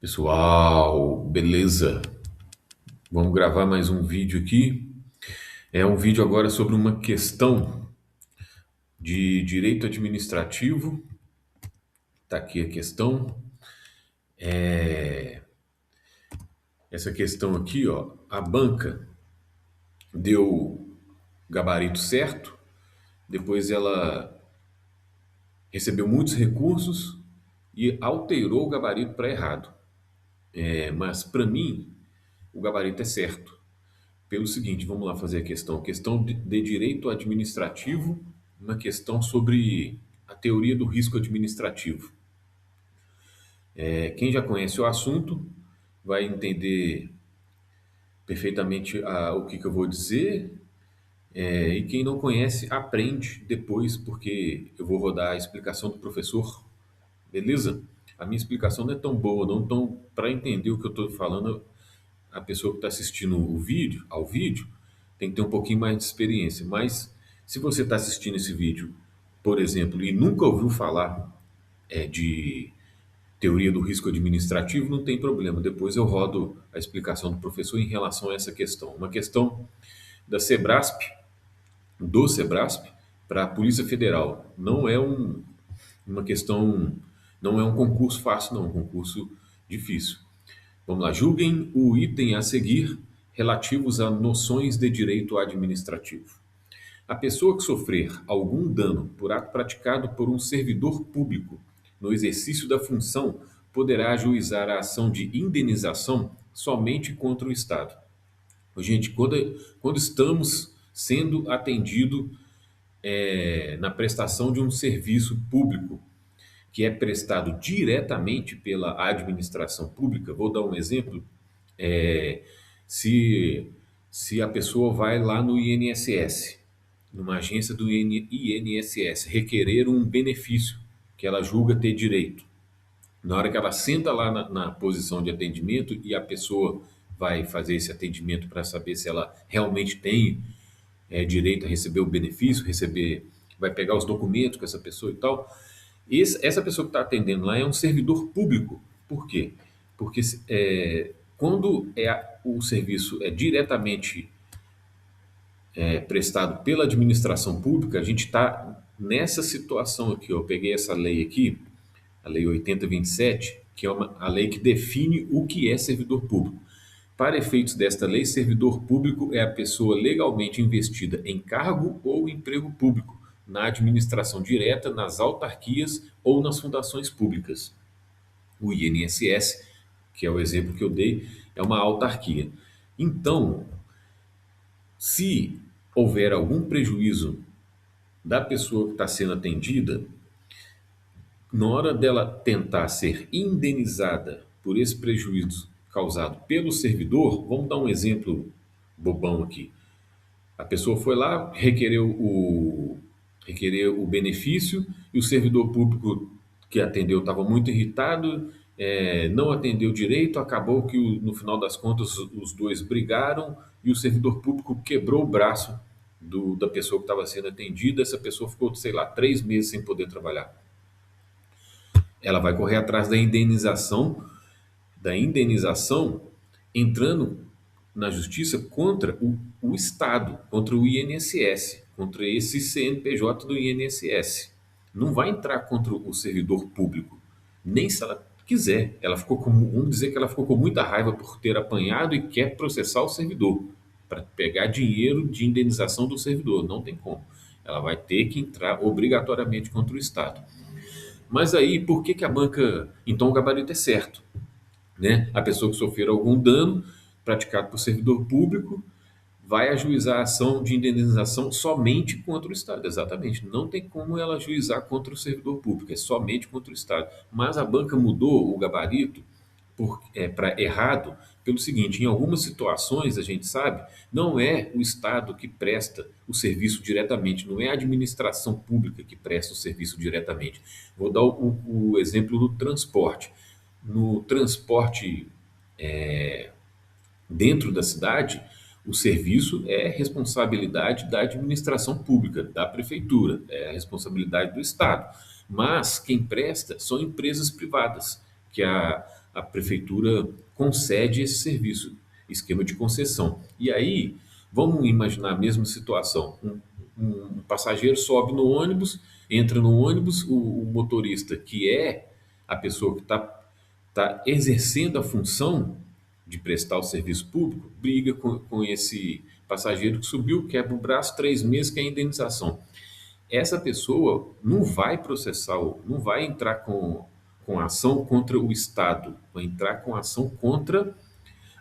Pessoal, beleza? Vamos gravar mais um vídeo aqui. É um vídeo agora sobre uma questão de direito administrativo. Tá aqui a questão. Essa questão aqui, ó, a banca deu gabarito certo, depois ela recebeu muitos recursos e alterou o gabarito para errado. Mas para mim, o gabarito é certo. Pelo seguinte, vamos lá fazer a questão. Questão de direito administrativo, uma questão sobre a teoria do risco administrativo. Quem já conhece o assunto vai entender perfeitamente o que eu vou dizer, e quem não conhece aprende depois, porque eu vou rodar a explicação do professor, beleza? A minha explicação não é tão boa, não tão para entender o que eu estou falando. A pessoa que está assistindo ao vídeo, tem que ter um pouquinho mais de experiência. Mas se você está assistindo esse vídeo, por exemplo, e nunca ouviu falar de teoria do risco administrativo, não tem problema. Depois eu rodo a explicação do professor em relação a essa questão. Uma questão da Sebrasp, do Sebrasp, para a Polícia Federal. Não é uma questão, não é um concurso fácil, não, é um concurso difícil. Vamos lá, julguem o item a seguir relativos a noções de direito administrativo. A pessoa que sofrer algum dano por ato praticado por um servidor público no exercício da função poderá ajuizar a ação de indenização somente contra o Estado. Gente, quando estamos sendo atendidos na prestação de um serviço público que é prestado diretamente pela administração pública, vou dar um exemplo. É, se, se a pessoa vai lá no INSS, numa agência do INSS, requerer um benefício que ela julga ter direito. Na hora que ela senta lá na posição de atendimento e a pessoa vai fazer esse atendimento para saber se ela realmente tem direito a receber o benefício, vai pegar os documentos com essa pessoa e tal. Essa pessoa que está atendendo lá é um servidor público. Por quê? Porque quando o serviço é diretamente prestado pela administração pública, a gente está nessa situação aqui. Ó. Eu peguei essa lei aqui, a Lei 8027, que é a lei que define o que é servidor público. Para efeitos desta lei, servidor público é a pessoa legalmente investida em cargo ou emprego público, na administração direta, nas autarquias ou nas fundações públicas. O INSS, que é o exemplo que eu dei, é uma autarquia. Então, se houver algum prejuízo da pessoa que está sendo atendida, na hora dela tentar ser indenizada por esse prejuízo causado pelo servidor, vamos dar um exemplo bobão aqui. A pessoa foi lá, requereu o benefício e o servidor público que atendeu estava muito irritado, não atendeu direito, acabou que no final das contas os dois brigaram e o servidor público quebrou o braço da pessoa que estava sendo atendida. Essa pessoa ficou, sei lá, 3 meses sem poder trabalhar. Ela vai correr atrás da indenização, entrando na justiça contra o Estado, contra o INSS, contra esse CNPJ do INSS. Não vai entrar contra o servidor público, nem se ela quiser. Vamos dizer que ela ficou com muita raiva por ter apanhado e quer processar o servidor para pegar dinheiro de indenização do servidor. Não tem como. Ela vai ter que entrar obrigatoriamente contra o Estado. Mas aí, por que a banca. Então, o gabarito é certo, né? A pessoa que sofrer algum dano praticado por servidor público vai ajuizar a ação de indenização somente contra o Estado. Exatamente. Não tem como ela ajuizar contra o servidor público, é somente contra o Estado. Mas a banca mudou o gabarito para errado pelo seguinte: em algumas situações, a gente sabe, não é o Estado que presta o serviço diretamente, não é a administração pública que presta o serviço diretamente. Vou dar o exemplo do transporte. No transporte dentro da cidade, o serviço é responsabilidade da administração pública, da prefeitura, é a responsabilidade do Estado. Mas quem presta são empresas privadas, que a prefeitura concede esse serviço, esquema de concessão. E aí, vamos imaginar a mesma situação. Um passageiro sobe no ônibus, entra no ônibus, o motorista, que é a pessoa que está exercendo a função de prestar o serviço público, briga com esse passageiro que subiu, quebra o braço, 3 meses, que é a indenização. Essa pessoa não vai processar, não vai entrar com ação contra o Estado, vai entrar com ação contra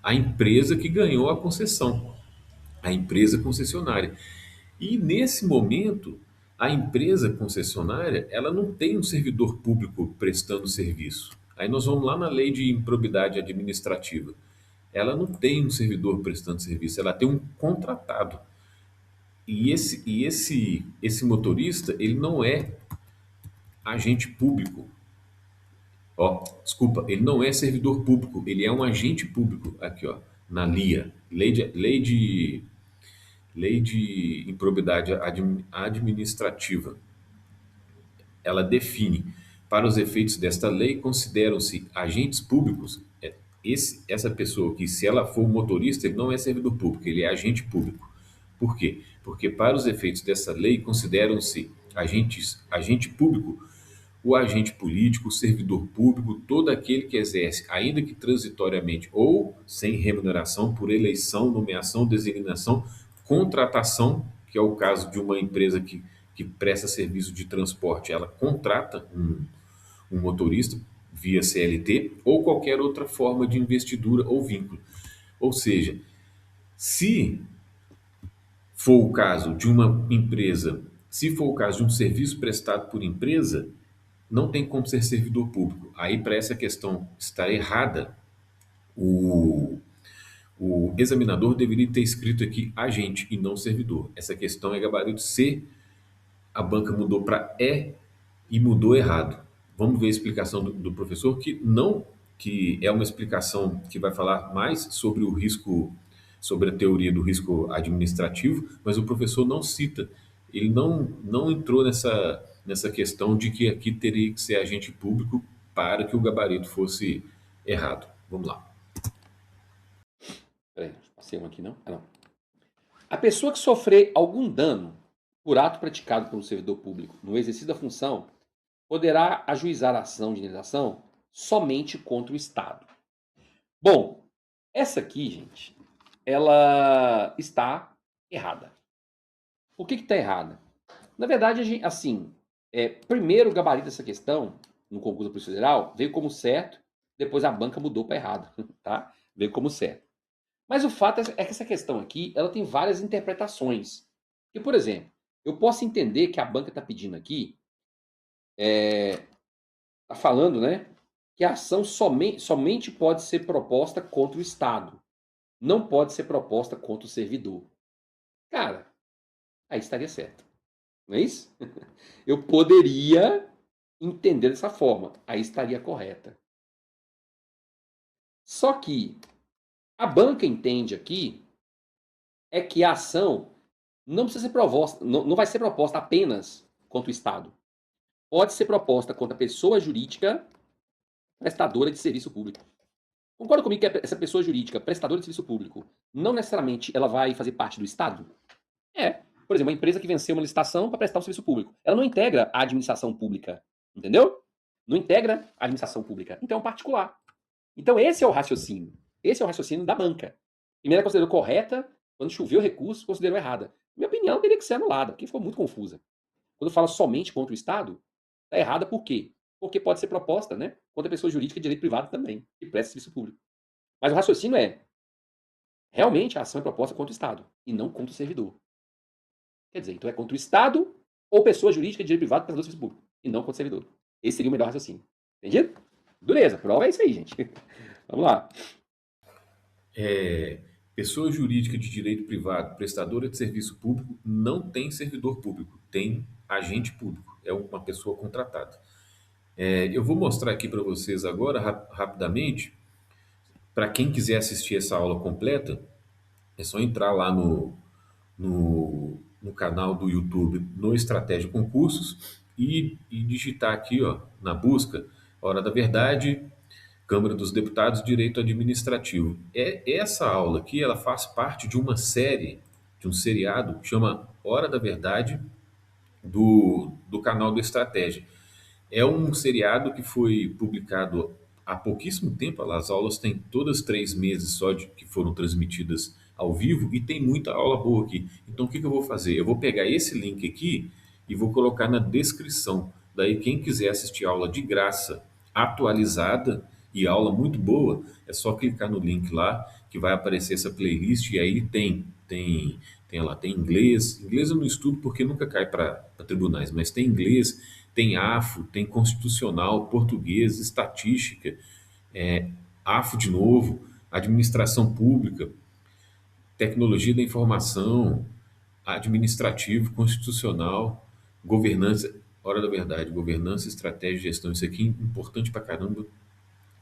a empresa que ganhou a concessão, a empresa concessionária. E nesse momento, a empresa concessionária, ela não tem um servidor público prestando serviço. Aí nós vamos lá na lei de improbidade administrativa. Ela não tem um servidor prestando serviço, ela tem um contratado. E esse motorista, ele não é agente público. Ó, desculpa, ele não é servidor público, ele é um agente público. Aqui, ó, na LIA, Lei de Improbidade Administrativa. Ela define, para os efeitos desta lei, consideram-se agentes públicos. Essa pessoa que, se ela for motorista, ele não é servidor público, ele é agente público. Por quê? Porque, para os efeitos dessa lei, consideram-se agente público o agente político, o servidor público, todo aquele que exerce, ainda que transitoriamente ou sem remuneração, por eleição, nomeação, designação, contratação, que é o caso de uma empresa que presta serviço de transporte, ela contrata um motorista via CLT ou qualquer outra forma de investidura ou vínculo. Ou seja, se for o caso de uma empresa, se for o caso de um serviço prestado por empresa, não tem como ser servidor público. Aí, para essa questão estar errada, o, o examinador deveria ter escrito aqui agente e não servidor. Essa questão é gabarito C, a banca mudou para E e mudou errado. Vamos ver a explicação do professor, que é uma explicação que vai falar mais sobre o risco, sobre a teoria do risco administrativo, mas o professor não cita, ele não entrou nessa questão de que aqui teria que ser agente público para que o gabarito fosse errado. Vamos lá. Peraí, passei um aqui não? Ah, não. A pessoa que sofrer algum dano por ato praticado pelo servidor público no exercício da função poderá ajuizar a ação de indenização somente contra o Estado. Bom, essa aqui, gente, ela está errada. Por que está errada? Na verdade, assim, primeiro o gabarito dessa questão, no concurso da Polícia Federal, veio como certo, depois a banca mudou para errado, tá? Veio como certo. Mas o fato é que essa questão aqui, ela tem várias interpretações. E, por exemplo, eu posso entender que a banca está pedindo aqui, está falando, né, que a ação somente pode ser proposta contra o Estado, não pode ser proposta contra o servidor. Cara, aí estaria certo. Não é isso? Eu poderia entender dessa forma, aí estaria correta. Só que a banca entende aqui é que a ação não precisa ser proposta, não vai ser proposta apenas contra o Estado. Pode ser proposta contra a pessoa jurídica prestadora de serviço público. Concorda comigo que essa pessoa jurídica prestadora de serviço público não necessariamente ela vai fazer parte do Estado? É. Por exemplo, uma empresa que venceu uma licitação para prestar um serviço público. Ela não integra a administração pública. Entendeu? Não integra a administração pública. Então é um particular. Então esse é o raciocínio. Esse é o raciocínio da banca. Primeiro ela considerou correta, quando choveu o recurso, considerou errada. Minha opinião teria que ser anulada, porque ficou muito confusa. Quando fala somente contra o Estado, está errada por quê? Porque pode ser proposta, né, contra a pessoa jurídica de direito privado também, que presta serviço público. Mas o raciocínio é, realmente a ação é proposta contra o Estado, e não contra o servidor. Quer dizer, então é contra o Estado ou pessoa jurídica de direito privado prestador de serviço público, e não contra o servidor. Esse seria o melhor raciocínio. Entendido? Dureza, prova é isso aí, gente. Vamos lá. Pessoa jurídica de direito privado, prestadora de serviço público, não tem servidor público, tem agente público, é uma pessoa contratada. Eu vou mostrar aqui para vocês agora, rapidamente, para quem quiser assistir essa aula completa, é só entrar lá no canal do YouTube, no Estratégia Concursos, e digitar aqui, ó, na busca, Hora da Verdade, Câmara dos Deputados, Direito Administrativo. Essa aula aqui, ela faz parte de uma série, de um seriado que chama Hora da Verdade, do canal do Estratégia. É um seriado que foi publicado há pouquíssimo tempo. As aulas têm todas 3 meses só de que foram transmitidas ao vivo e tem muita aula boa aqui. Então, o que que eu vou fazer? Eu vou pegar esse link aqui e vou colocar na descrição. Daí, quem quiser assistir aula de graça, atualizada e aula muito boa, é só clicar no link lá que vai aparecer essa playlist e aí tem lá, tem inglês. Inglês eu não estudo porque nunca cai para tribunais, mas tem inglês, tem AFO, tem constitucional, português, estatística, é, AFO de novo, administração pública, tecnologia da informação, administrativo, constitucional, governança, hora da verdade, governança, estratégia e gestão. Isso aqui é importante pra caramba,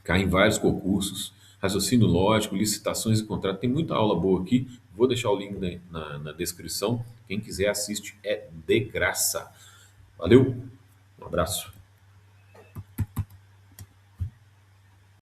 cai em vários concursos, raciocínio lógico, licitações e contratos. Tem muita aula boa aqui. Vou deixar o link na descrição. Quem quiser assiste, é de graça. Valeu, um abraço.